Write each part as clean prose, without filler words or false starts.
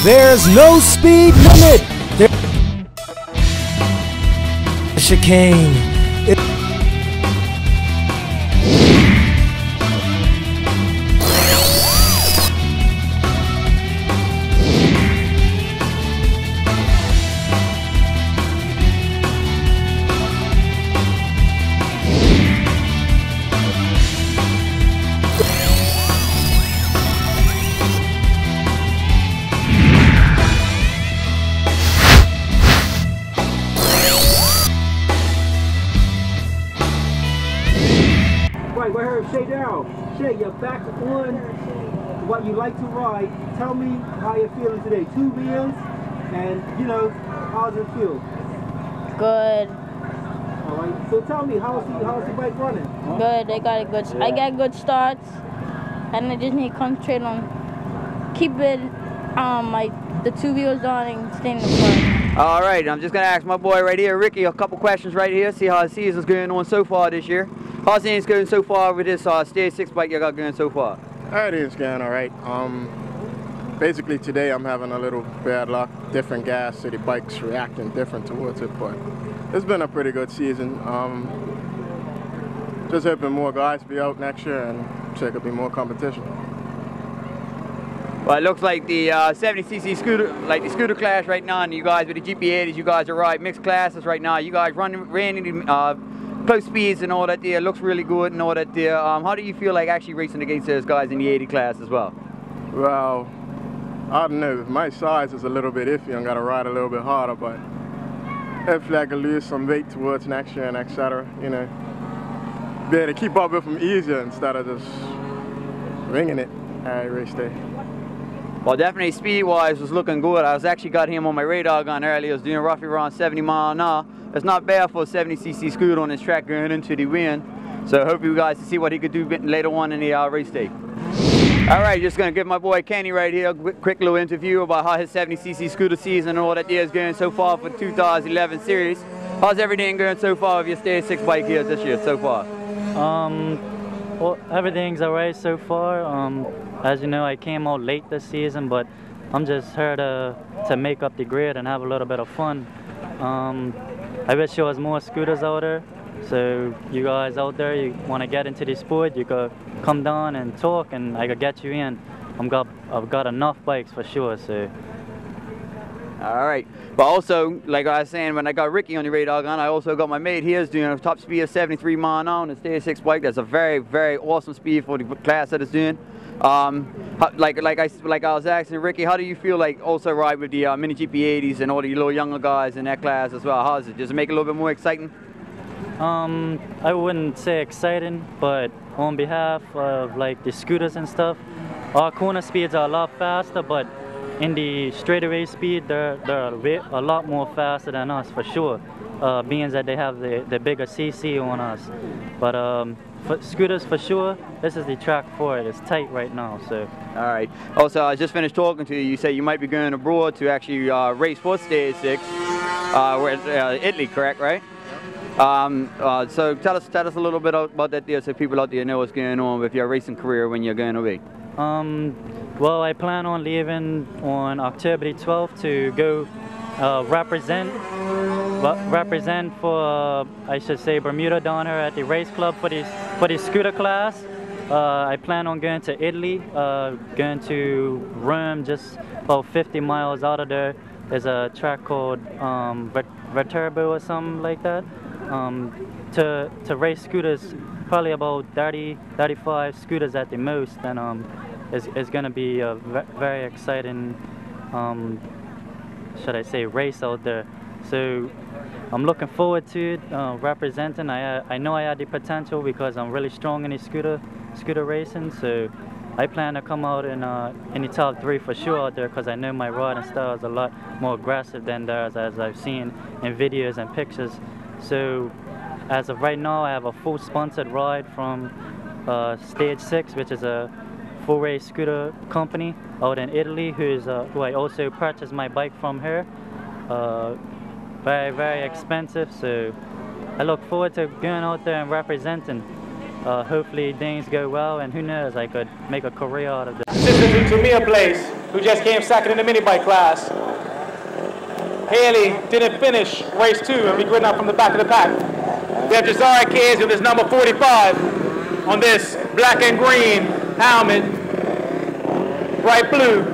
There's no speed limit. Chicane. Right, I heard Shay down. Shay, you're back on what you like to ride. Tell me how you're feeling today. 2 wins, and you know, how does it feel? Good. All right. So tell me, how's the bike running? Good. I got good starts, and I just need to concentrate on keeping the 2 wheels on and staying in the front. All right, I'm just gonna ask my boy right here, Ricky, a couple questions right here. See how the season's going on so far this year. How's things going so far with this Stage 6 bike you got going so far? Everything's going all right. Basically today I'm having a little bad luck. Different gas, so the bike's reacting different towards it, but it's been a pretty good season. Just hoping more guys be out next year and so there could be more competition. Well, it looks like the 70cc scooter, like the scooter class right now, and you guys with the GP80s, you guys are riding mixed classes right now. You guys ran close speeds and all that there. Looks really good and all that there. How do you feel like actually racing against those guys in the 80 class as well? Well, I don't know. My size is a little bit iffy. I'm gonna ride a little bit harder, but hopefully I can lose some weight towards next year and etc. You know, be able to keep up with them easier instead of just ringing it at race day. Well, definitely speed-wise was looking good. I was actually got him on my radar gun earlier. I was doing roughly around 70 miles an hour. It's not bad for a 70cc scooter on this track going into the wind. So I hope you guys can see what he could do later on in the race day. All right, just gonna give my boy Kenny right here a quick little interview about how his 70cc scooter season and all that there is going so far for the 2011 series. How's everything going so far with your Stage 6 bike here this year so far? Well, everything's alright so far. As you know, I came out late this season, but I'm just here to make up the grid and have a little bit of fun. I wish there was more scooters out there. So you guys out there, you want to get into the sport, you could come down and talk, and I could get you in. I've got enough bikes for sure. So. All right, but also, like I was saying, when I got Ricky on the radar gun, I also got my mate here doing a top speed of 73 miles an hour on the Stage 6 bike. That's a very, very awesome speed for the class that it's doing. Like I was asking Ricky, how do you feel like also ride with the mini GP80s and all the little younger guys in that class as well? How is it? Does it make it a little bit more exciting? I wouldn't say exciting, but on behalf of like the scooters and stuff, our corner speeds are a lot faster, but in the straightaway speed, they're a lot more faster than us for sure, being that they have the bigger CC on us. But for scooters for sure, this is the track for it. It's tight right now. So. All right. Also, I just finished talking to you. You said you might be going abroad to actually race for Stage 6, Italy, correct? Right? So tell us a little bit about that there, so people out there know what's going on with your racing career when you're going away. Well, I plan on leaving on October the 12th to go represent for I should say Bermuda down here at the race club for the scooter class. I plan on going to Italy, going to Rome, just about 50 miles out of there. There's a track called Viterbo or something like that. To race scooters, probably about 35 scooters at the most, and it's going to be a very exciting, should I say, race out there. So I'm looking forward to it, representing. I know I had the potential because I'm really strong in the scooter racing. So I plan to come out in the top 3 for sure out there, because I know my riding style is a lot more aggressive than theirs, as I've seen in videos and pictures. So as of right now, I have a full sponsored ride from Stage 6, which is a full race scooter company out in Italy, who I also purchased my bike from here. Very, very expensive, so I look forward to going out there and representing. Hopefully things go well, and who knows, I could make a career out of this. This is to me a place who just came second in the mini bike class. Haley didn't finish race 2 and be gridden up from the back of the pack. We have Raceday8 with his number 45 on this black and green helmet, bright blue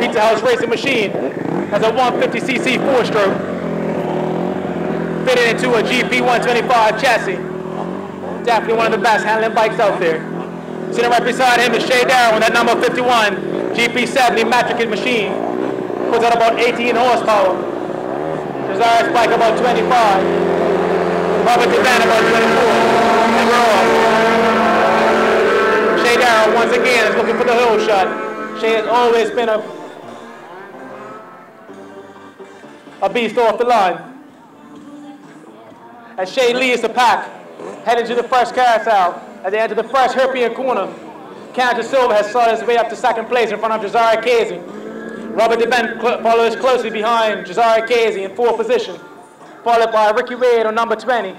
Pizza House racing machine. Has a 150cc 4-stroke fitted into a GP 125 chassis. Definitely one of the best handling bikes out there. Sitting right beside him is Shay Darrow on that number 51 GP70 matrix machine. Puts out about 18 horsepower. Desire's bike about 25. Robert DeVan about 24. And we're off. Shay Darrow once again is looking for the hole shot. Shay has always been a beast off the line. As Shay leads the pack, heading to the first carousel. As they enter the first European corner, Canada Silva has sought his way up to second place in front of Raceday8. Robert DeBen follows closely behind Raceday8 in 4th position, followed by Ricky Wade on number 20,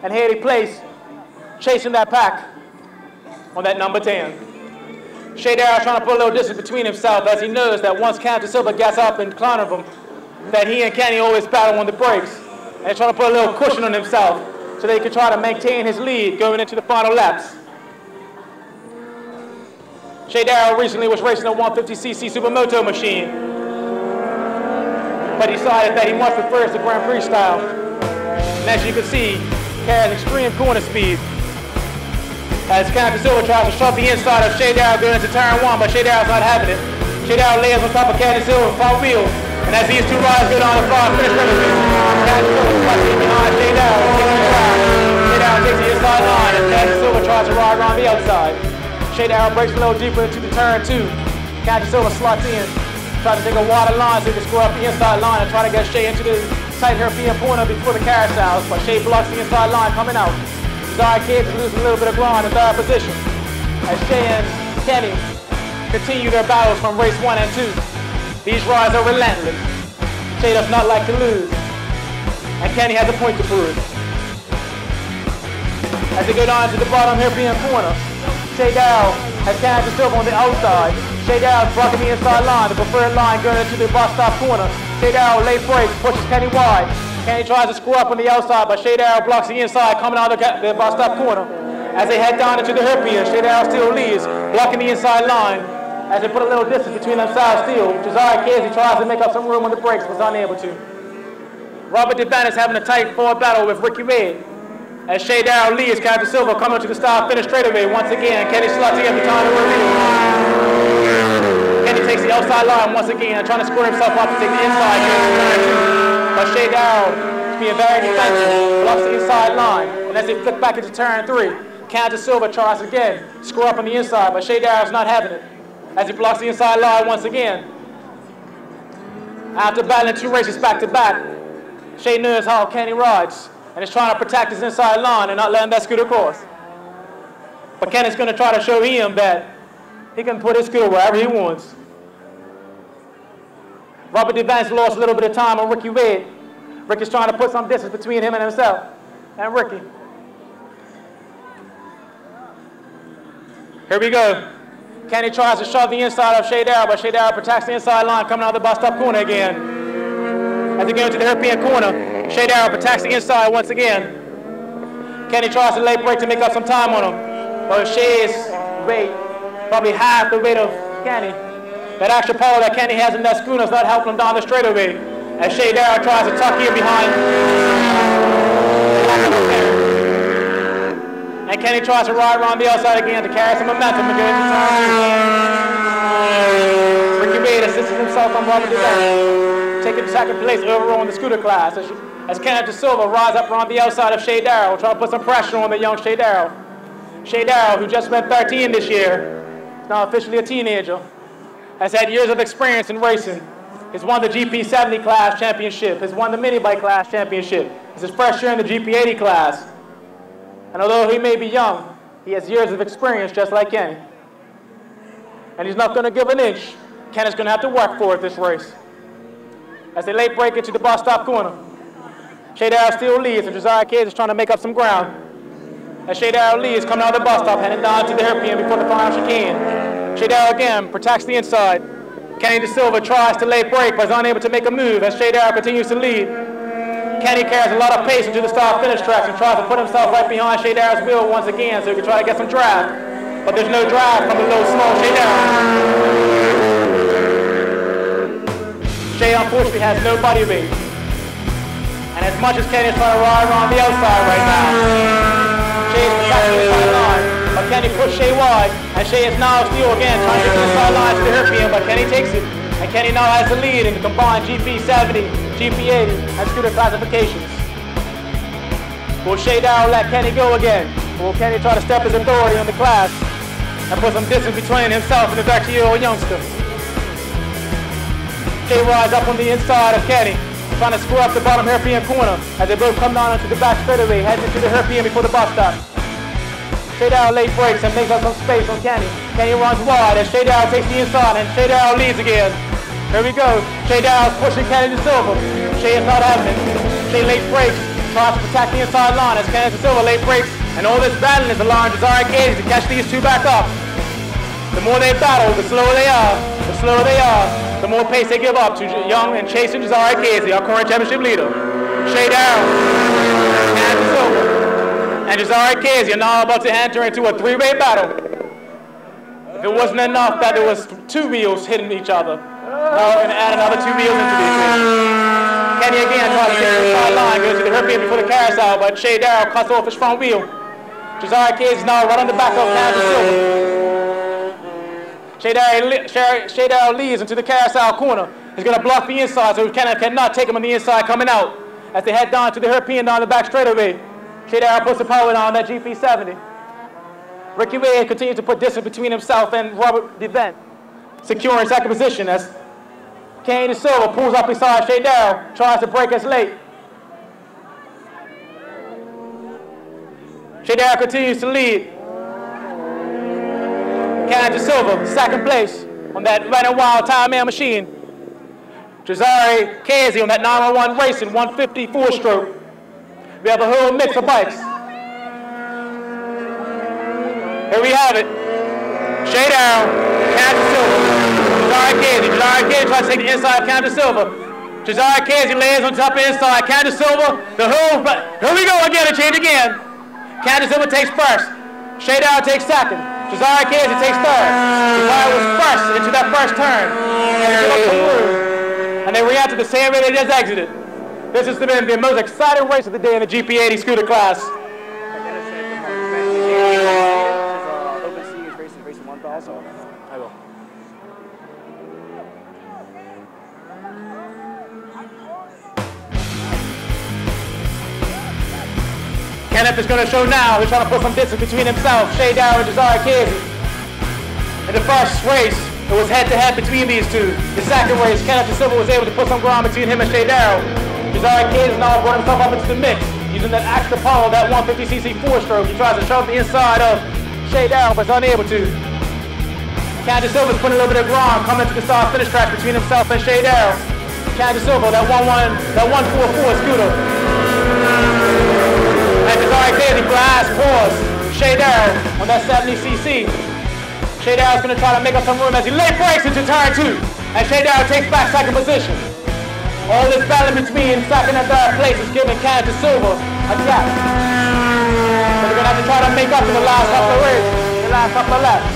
and Haley Place chasing that pack on that number 10. Shay Darrow is trying to put a little distance between himself as he knows that once Canada Silva gets up in front of him, that he and Kenny always battle on the brakes, and he's trying to put a little cushion on himself so that he can try to maintain his lead going into the final laps. Shay Darrow recently was racing a 150cc Supermoto machine, but decided that he much prefers the Grand Prix style. And as you can see, carries extreme corner speed. As Canada Silva tries to shove the inside of Shay Darrow going into turn 1, but Shay Darrow's not having it. Shay Darrow lays on top of Canada Silva front wheel, and as these two riders go down the far finish limit, Canada Silva clutching behind Shay Darrow, Shay Darrow takes the inside line, and Canada Silva tries to ride around the outside. Shay Darrow breaks a little deeper into the turn 2. Canada Silva slots in, tries to take a wider line so he can score up the inside line and try to get Shay into the tight European corner before the carousels, but Shay blocks the inside line coming out. Raceday8 is losing a little bit of ground in 3rd position. As Shay and Kenny continue their battles from race 1 and 2. These riders are relentless. Shay does not like to lose, and Kenny has a point to prove. As they go down to the bottom European corner, Shay Darrow has Canada Silva on the outside. Shay Darrow is blocking the inside line, the preferred line going into the bus stop corner. Shay Darrow late brakes, pushes Kenny wide. Kenny tries to screw up on the outside, but Shay Darrow blocks the inside coming out of the bus stop corner. As they head down into the European, Shay Darrow still leads, blocking the inside line. As they put a little distance between themselves still, Raceday8 tries to make up some room on the brakes, was unable to. Robert DeBan is having a tight forward battle with Ricky Wade. As Shay Darrow leads, Canada Silva coming to the start finish straightaway once again. Kenny slots in every time to reveal. Kenny takes the outside line once again, trying to score himself up to take the inside. But Shay Darrow is being very defensive, blocks the inside line. And as they flick back into turn 3, Canada Silva tries again, score up on the inside, but Shay Darrow's not having it. As he blocks the inside line once again. After battling 2 races back to back, Shay knows how Kenny rides and is trying to protect his inside line and not letting that scooter cross. But Kenny's going to try to show him that he can put his scooter wherever he wants. Robert DeVance lost a little bit of time on Ricky Wade. Ricky's trying to put some distance between him and himself and Ricky. Here we go. Kenny tries to shove the inside of Shay Darrow, but Shay Darrow protects the inside line coming out of the bus stop corner again. As they go into the European corner, Shay Darrow protects the inside once again. Kenny tries to late break to make up some time on him, but Shay's weight, probably half the weight of Kenny. That extra power that Kenny has in that scooter is not helping him down the straightaway. As Shay Darrow tries to tuck here behind. And Kenny tries to ride around the outside again to carry some momentum again. Ricky Wade assists himself on Robert DeVan, taking second place overall in the scooter class. As Canada Silva rides up around the outside of Shay Darrow, trying to put some pressure on the young Shay Darrow. Shay Darrow, who just went 13 this year, is now officially a teenager, has had years of experience in racing. He's won the GP70 class championship. He's won the mini bike class championship. It's his first year in the GP80 class. And although he may be young, he has years of experience just like Kenny. And he's not going to give an inch. Kenny's going to have to work for it this race. As they late break into the bus stop corner, Shay Darrow still leads, and Raceday8 is trying to make up some ground. As Shay Darrow leads, coming out of the bus stop, heading down to the European before the final chicane. Shay Darrow again protects the inside. Kenny De Silva tries to lay break, but is unable to make a move as Shay Darrow continues to lead. Kenny carries a lot of pace into the start-finish tracks and tries to put himself right behind Shay Darrow's wheel once again so he can try to get some drive. But there's no drive from the low, small Shay Darrow. Shay unfortunately has no body weight. And as much as Kenny is trying to ride around the outside right now, Shay is protecting the inside line. But Kenny pushed Shay wide, and Shay is now still again trying to get the inside line to the Herpian, but Kenny takes it. And Kenny now has the lead in the combined GP70, GP80, and scooter classifications. Will Shay Darrow let Kenny go again? Or will Kenny try to step his authority on the class and put some distance between himself and the 30-year-old youngster? Shay rides up on the inside of Kenny, trying to screw up the bottom Herpian corner as they both come down into the back straightaway, heading into the Herpian before the bus stop. Shay Darrow late breaks and makes up some space on Kenny. Kenny runs wide as Shay Darrow takes the inside and Shay Darrow leads again. Here we go. Shay Darrow's pushing Kenny De Silva. Shay is not having it. Shay late breaks, tries to protect the inside line as Kenny De Silva late breaks, and all this battling is allowing Desire Casey to catch these two back up. The more they battle, the slower they are. The slower they are, the more pace they give up to young and chasing Desire Casey, our current championship leader. Shay Darrow, Kenny De Silva, and Desire Casey are now about to enter into a three-way battle. If it wasn't enough that there was two wheels hitting each other, now we're going to add another two wheels into the equation. Kenny again tries to get to the side line, goes to the Herpian before the carousel, but Shay Darrow cuts off his front wheel. Desire Casey now right on the back of Kenny De Silva. Shay Darrow leads into the carousel corner. He's going to block the inside, so Kenny cannot take him on the inside coming out. As they head down to the Herpian down the back straightaway, Shay Darrow puts the power down on that GP70. Ricky Wade continues to put distance between himself and Robert DeVent, securing second position as Kenny De Silva pulls up beside Shay Darrow, tries to break us late. Shay Darrow continues to lead. Kenny De Silva, second place on that Red and Wild Tire Man machine. Desire Casey on that 911 Racing 150 4-stroke. We have a whole mix of bikes. Here we have it. Shay Darrow, Kenny De Silva. Desire Casey tries to take the inside of Kenny De Silva. Desire Casey lays on top of the inside. Kenny De Silva, here we go again, a change again. Kenny De Silva takes first. Shay Darrow takes second. Desire Casey takes third. Desire was first into that first turn. And they re-entered the same way they just exited. This has been the most exciting race of the day in the GP80 scooter class. I will. Kenneth is going to show now. He's trying to put some distance between himself, Shay Darrow and Desire Casey. In the first race, it was head-to-head between these two. The second race, Kenneth De Silva was able to put some ground between him and Shay Darrow. Desire Casey now brought himself up into the mix, using that extra power, that 150cc 4-stroke. He tries to shove the inside of Shay Darrow, but is unable to. Kenny De Silva is putting a little bit of ground coming to the start-finish track between himself and Shay Darrow. Kenny De Silva, that 144 scooter. And Desire Casey flies pause Shay Darrow on that 70cc. Shay Darrow's going to try to make up some room as he late breaks into turn 2. And Shay Darrow takes back second position. All this battle between second and third place is giving Kenny De Silva a gap. So we're going to have to try to make up in the last couple of races, the last couple of laps.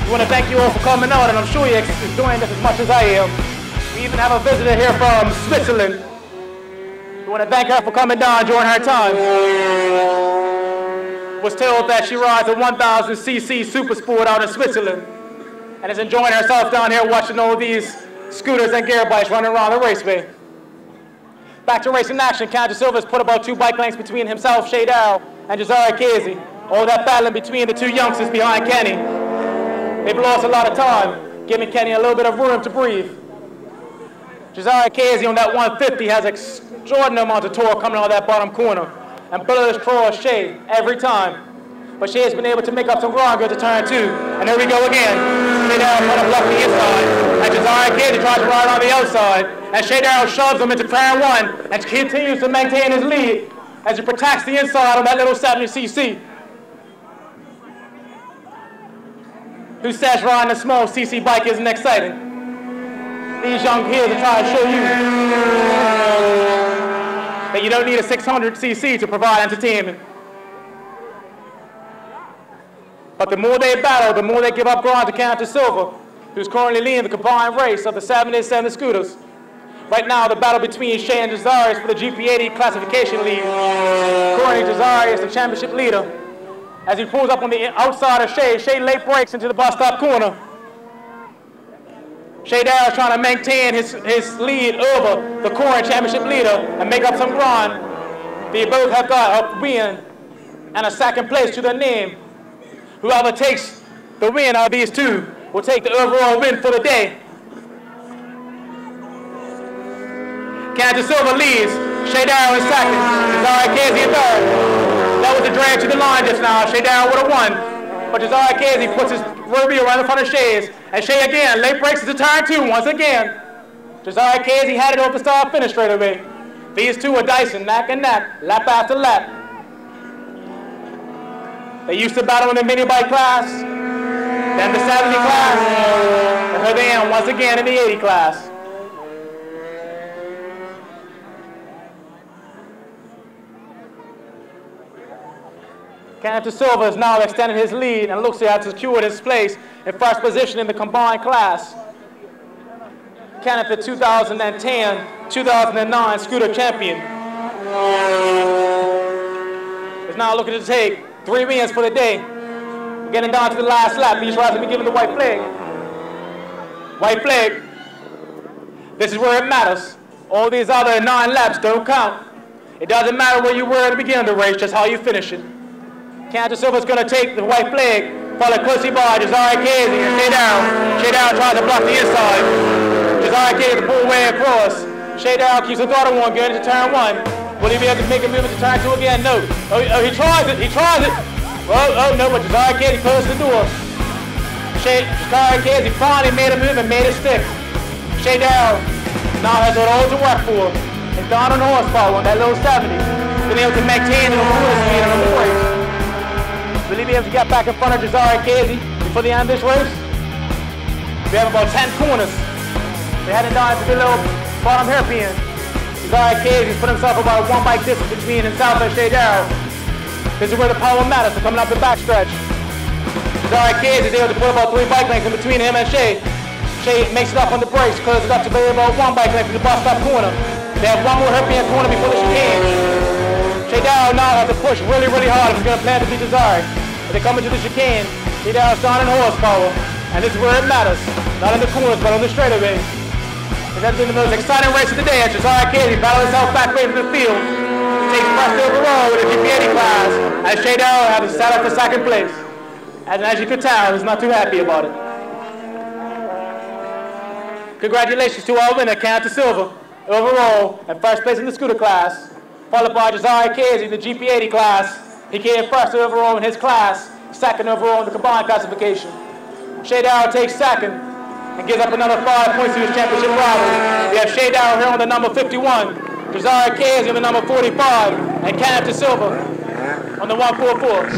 We want to thank you all for coming out, and I'm sure you're enjoying this as much as I am. We even have a visitor here from Switzerland. We want to thank her for coming down during her time. Was told that she rides a 1000cc Super Sport out in Switzerland and is enjoying herself down here watching all these scooters and gear bikes running around the raceway. Back to racing action, Kenny De Silva has put about 2 bike lengths between himself, Shay Darrow, and Desire Casey. All that battling between the 2 youngsters behind Kenny. They've lost a lot of time, giving Kenny a little bit of room to breathe. Desire Casey on that 150 has extraordinary amount of torque coming out of that bottom corner and bullets across Shay every time. But Shay has been able to make up some ground good to turn 2. And here we go again. Shay Darrow trying to block the inside. And Desire Casey tries to ride on the outside. And Shay Darrow shoves him into turn 1 and continues to maintain his lead as he protects the inside on that little 70cc. Who says riding a small CC bike isn't exciting? these young kids are trying to show you that you don't need a 600cc to provide entertainment. But the more they battle, the more they give up ground to Cantor Silva, who's currently leading the combined race of the 787 scooters. Right now, the battle between Shay and Desiree is for the GP80 classification lead. Currently, Desiree is the championship leader. As he pulls up on the outside of Shay, Shay late breaks into the bus stop corner. Shay Darrow is trying to maintain his lead over the current championship leader and make up some ground. They both have got a win and a second place to their name. Whoever takes the win out of these two will take the overall win for the day. Cantor Silva leads, Shay Darrow in second, Desiree Casey in third. That was a drag to the line just now. Shay Darrow would have won, but Desiree Casey puts his review right in front of Shay's, and Shay again late breaks into turn two once again. Desiree Casey had it over the start finish straight away. These two are dicing neck and neck, lap after lap. They used to battle in the mini bike class, then the 70 class, and here they are once again in the 80 class. Cantor Silva has now extended his lead and looks to have secured his place in first position in the combined class. Kenneth, the 2010-2009 scooter champion, is now looking to take 3 wins for the day. Getting down to the last lap, he's trying to be given the white flag. White flag. This is where it matters. All these other 9 laps don't count. It doesn't matter where you were at the beginning of the race, just how you finish it. Cantor Silva's going to take the white flag, followed closely by Desiree Casey and Shay Darrow. Shay Darrow tries to block the inside. Desiree Casey to pull way across. Shay Darrow keeps the throttle one going into turn 1. Will he be able to make a move into turn 2 again? No. Oh, he tries it. He tries it. Oh no, but Desiree Casey closed the door. Desiree Casey finally made a move and made it stick. Shay Darrow now has it all to work for. It's down on the horsepower on that low 70. Been able to maintain the cooler speed on the brakes. Will he be able to get back in front of Desiree Casey before the end of this race? We have about 10 corners. They're heading down to the little bottom hairpin. Desiree Casey's put himself about 1 bike distance between himself and Shay Darrow. This is where the power matters, so coming up the backstretch. Desiree Casey is able to put about 3 bike lengths in between him and Shay. Shay makes it up on the brakes, closes it up to about 1 bike length in the bus stop corner. They have 1 more hairpin corner before the chicane. Shay Darrow now has to push really, really hard if he's going to plan to beat Desiree. As they come into the chicane, Shay Darrow's down in horsepower, and this is where it matters. Not in the corners, but on the straightaways. This has been the most exciting race of the day as Desiree Casey battles herself back away from the field. She takes first overall with the GP80 class, as Shay Darrow has to set up for second place. And as you could tell, he's not too happy about it. Congratulations to our winner, Cantor Silva, overall, and first place in the scooter class. Followed by Desiree Casey in the GP80 class. He came first overall in his class, second overall in the combined classification. Shay Darrow takes second and gives up another 5 points to his championship rival. We have Shay Darrow here on the number 51, Desiree Casey on the number 45, and Cantor Silva on the 144.